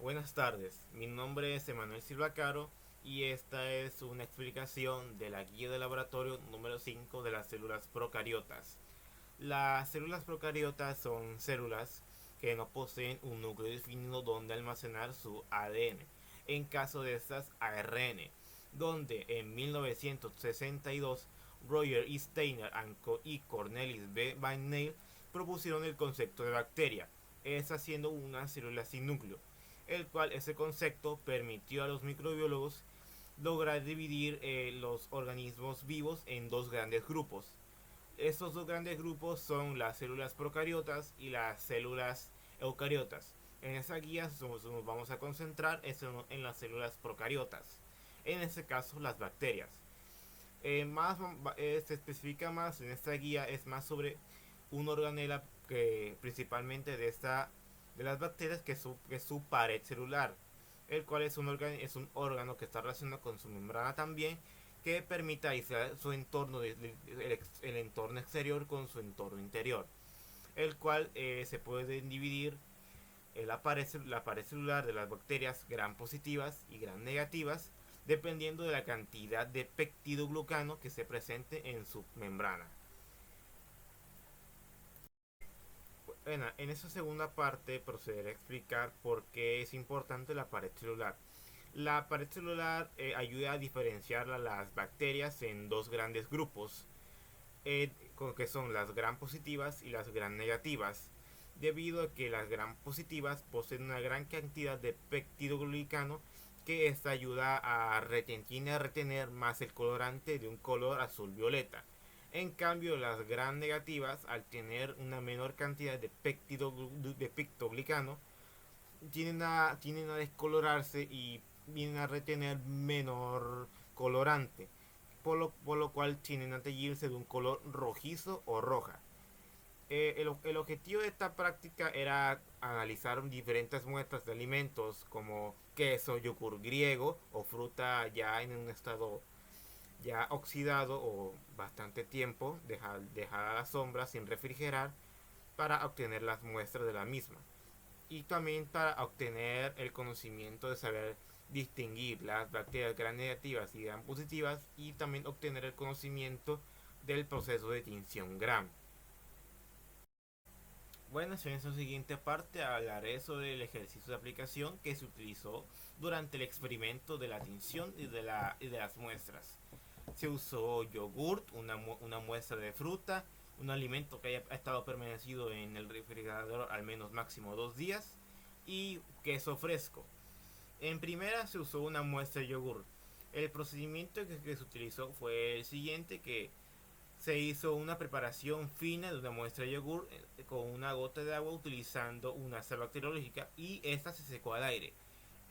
Buenas tardes, mi nombre es Emanuel Silva Caro y esta es una explicación de la guía de laboratorio número 5 de las células procariotas. Las células procariotas son células que no poseen un núcleo definido donde almacenar su ADN, en caso de estas ARN, donde en 1962 Roger E. Steiner y Cornelis B. Van Zyl propusieron el concepto de bacteria, esta siendo una célula sin núcleo, el cual ese concepto permitió a los microbiólogos lograr dividir los organismos vivos en dos grandes grupos. Estos dos grandes grupos son las células procariotas y las células eucariotas. En esa guía nos vamos a concentrar en las células procariotas, en este caso las bacterias. Se especifica más en esta guía, es más sobre una organela que principalmente de las bacterias que es su pared celular, el cual es un órgano que está relacionado con su membrana también, que permite aislar su entorno, el entorno exterior con su entorno interior, el cual se puede dividir la pared celular de las bacterias gram positivas y gram negativas, dependiendo de la cantidad de peptidoglucano que se presente en su membrana. Bueno, en esta segunda parte procederé a explicar por qué es importante la pared celular. La pared celular ayuda a diferenciar las bacterias en dos grandes grupos, que son las gram positivas y las gram negativas, debido a que las gram positivas poseen una gran cantidad de peptidoglicano que esta ayuda tiene a retener más el colorante de un color azul violeta. En cambio, las gram negativas, al tener una menor cantidad de peptidoglicano, tienen a descolorarse y vienen a retener menor colorante, por lo cual tienen a teñirse de un color rojizo o roja. El objetivo de esta práctica era analizar diferentes muestras de alimentos como queso, yogur griego o fruta ya en un estado ya oxidado o bastante tiempo, dejada a la sombra sin refrigerar, para obtener las muestras de la misma. Y también para obtener el conocimiento de saber distinguir las bacterias gram negativas y gram positivas, y también obtener el conocimiento del proceso de tinción gram. Bueno, en esta siguiente parte hablaré sobre el ejercicio de aplicación que se utilizó durante el experimento de la tinción y de las muestras. Se usó yogurt, una muestra de fruta, un alimento que haya estado permanecido en el refrigerador al menos máximo 2 días, y queso fresco. En primera se usó una muestra de yogur. El procedimiento que se utilizó fue el siguiente, que se hizo una preparación fina de una muestra de yogur con una gota de agua utilizando una sal bacteriológica, y esta se secó al aire.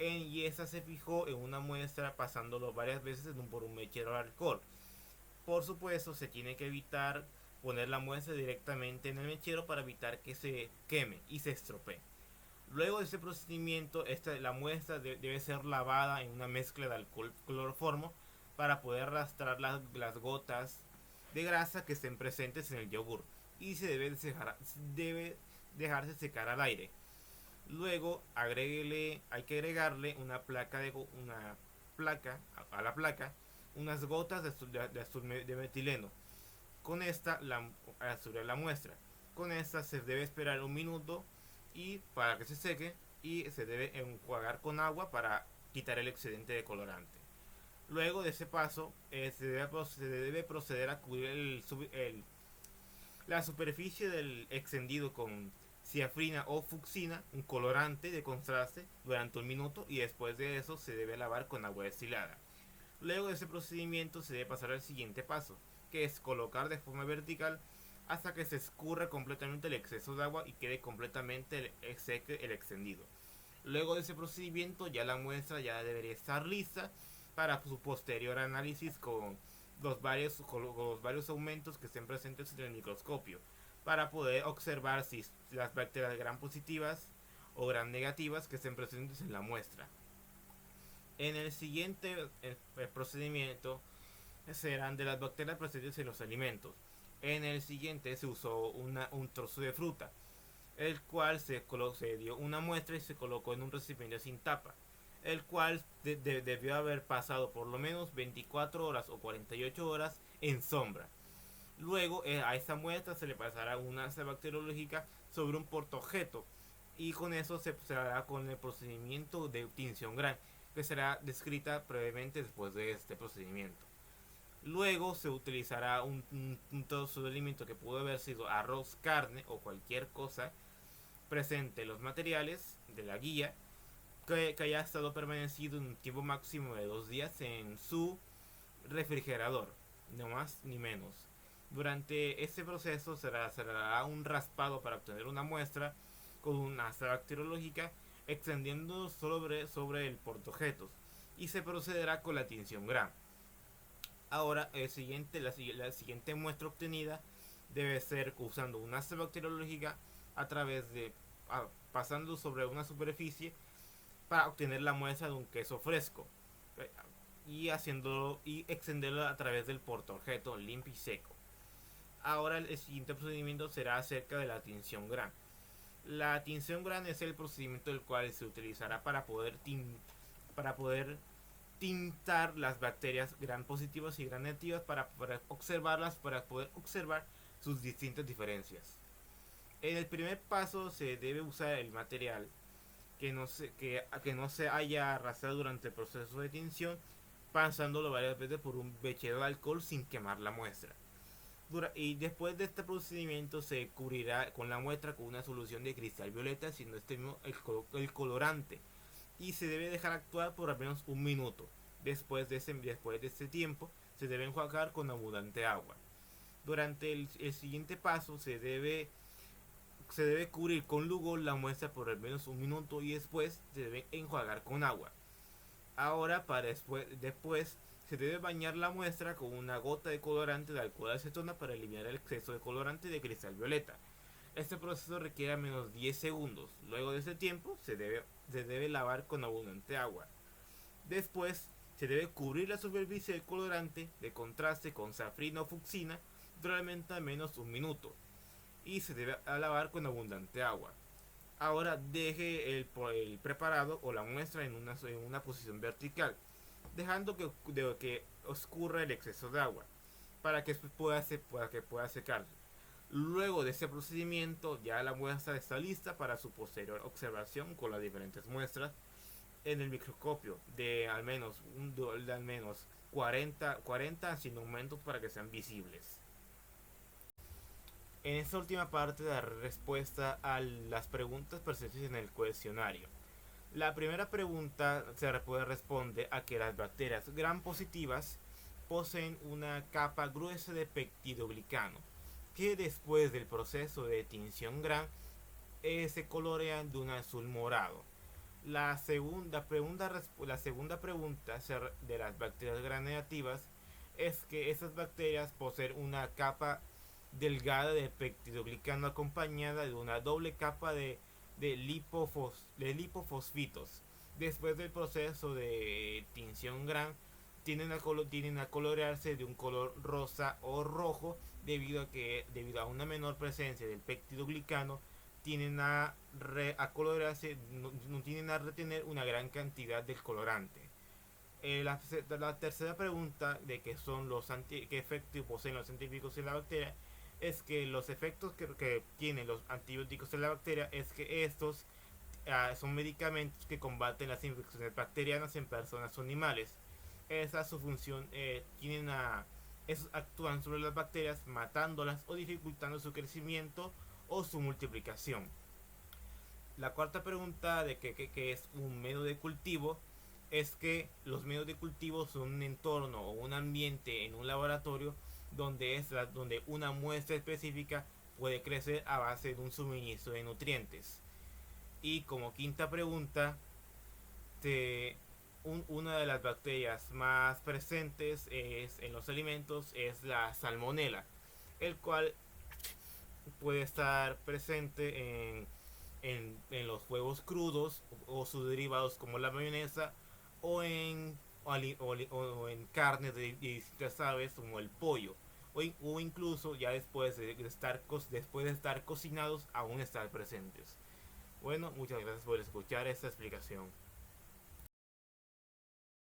Y esta se fijó en una muestra pasándolo varias veces por un mechero de alcohol. Por supuesto, se tiene que evitar poner la muestra directamente en el mechero para evitar que se queme y se estropee. Luego de este procedimiento, la muestra debe ser lavada en una mezcla de alcohol cloroformo para poder arrastrar las gotas de grasa que estén presentes en el yogur, y debe dejarse secar al aire. Luego hay que agregarle una placa a la placa unas gotas de azul de metileno. Con esta azurar la muestra. Con esta se debe esperar un minuto y para que se seque, y se debe enjuagar con agua para quitar el excedente de colorante. Luego de ese paso, se debe proceder a cubrir la superficie del extendido con ciafrina o fucsina, un colorante de contraste, durante un minuto, y después de eso se debe lavar con agua destilada. Luego de ese procedimiento se debe pasar al siguiente paso, que es colocar de forma vertical hasta que se escurra completamente el exceso de agua y quede completamente seco el extendido. Luego de ese procedimiento ya la muestra ya debería estar lista para su posterior análisis con los varios aumentos que estén presentes en el microscopio, para poder observar si las bacterias gram positivas o gram negativas que estén presentes en la muestra. En el siguiente procedimiento serán de las bacterias presentes en los alimentos. En el siguiente se usó un trozo de fruta. el cual se dio una muestra y se colocó en un recipiente sin tapa, el cual debió haber pasado por lo menos 24 horas o 48 horas en sombra. Luego a esta muestra se le pasará una asa bacteriológica sobre un portaobjeto y con eso se hará con el procedimiento de tinción Gran, que será descrita brevemente después de este procedimiento. Luego se utilizará un trozo de alimento que pudo haber sido arroz, carne o cualquier cosa presente en los materiales de la guía que haya estado permanecido en un tiempo máximo de 2 días en su refrigerador, no más ni menos. Durante este proceso se hará un raspado para obtener una muestra con una asa bacteriológica extendiendo sobre el portaobjetos y se procederá con la tinción Gram. Ahora la siguiente muestra obtenida debe ser usando una asa bacteriológica a través de pasando sobre una superficie para obtener la muestra de un queso fresco y extenderlo a través del portaobjeto limpio y seco. Ahora el siguiente procedimiento será acerca de la tinción Gran. La tinción Gran es el procedimiento del cual se utilizará para poder tintar las bacterias Gram positivas y Gram negativas para observarlas, para poder observar sus distintas diferencias. En el primer paso se debe usar el material que no se haya arrastrado durante el proceso de tinción, pasándolo varias veces por un mechero de alcohol sin quemar la muestra. Y después de este procedimiento se cubrirá con la muestra con una solución de cristal violeta, siendo este mismo el colorante, y se debe dejar actuar por al menos un minuto. Después de este tiempo se debe enjuagar con abundante agua. Durante el siguiente paso se debe cubrir con Lugol la muestra por al menos un minuto y después se debe enjuagar con agua. Ahora después se debe bañar la muestra con una gota de colorante de alcohol de acetona para eliminar el exceso de colorante de cristal violeta. Este proceso requiere al menos 10 segundos. Luego de ese tiempo se debe lavar con abundante agua. Después se debe cubrir la superficie del colorante de contraste con safrina o fucsina durante al menos un minuto y se debe lavar con abundante agua. Ahora deje el preparado o la muestra en una posición vertical, dejando que oscurra el exceso de agua para que pueda secarse. Luego de ese procedimiento ya la muestra está lista para su posterior observación con las diferentes muestras en el microscopio de al menos 40 sin aumentos para que sean visibles. En esta última parte daré respuesta a las preguntas presentes en el cuestionario. La primera pregunta se responde a que las bacterias gram positivas poseen una capa gruesa de peptidoglicano que después del proceso de tinción gram se colorean de un azul morado. La segunda pregunta de las bacterias gram negativas es que esas bacterias poseen una capa delgada de peptidoglicano acompañada de una doble capa de lipofosfitos. Después del proceso de tinción Gram, tienden a colorearse de un color rosa o rojo debido a una menor presencia del peptidoglicano tienden a colorearse, no tienden a retener una gran cantidad del colorante. La tercera pregunta de qué efectos poseen los antibióticos en la bacteria es que los efectos que tienen los antibióticos en la bacteria es que estos son medicamentos que combaten las infecciones bacterianas en personas o animales. Esa es su función, actúan sobre las bacterias matándolas o dificultando su crecimiento o su multiplicación. La cuarta pregunta de qué es un medio de cultivo es que los medios de cultivo son un entorno o un ambiente en un laboratorio donde una muestra específica puede crecer a base de un suministro de nutrientes. Y como quinta pregunta, una de las bacterias más presentes en los alimentos es la salmonela, el cual puede estar presente en los huevos crudos o sus derivados como la mayonesa o en carne de distintas aves como el pollo o incluso ya después de estar cocinados aún estar presentes. Bueno, muchas gracias por escuchar esta explicación.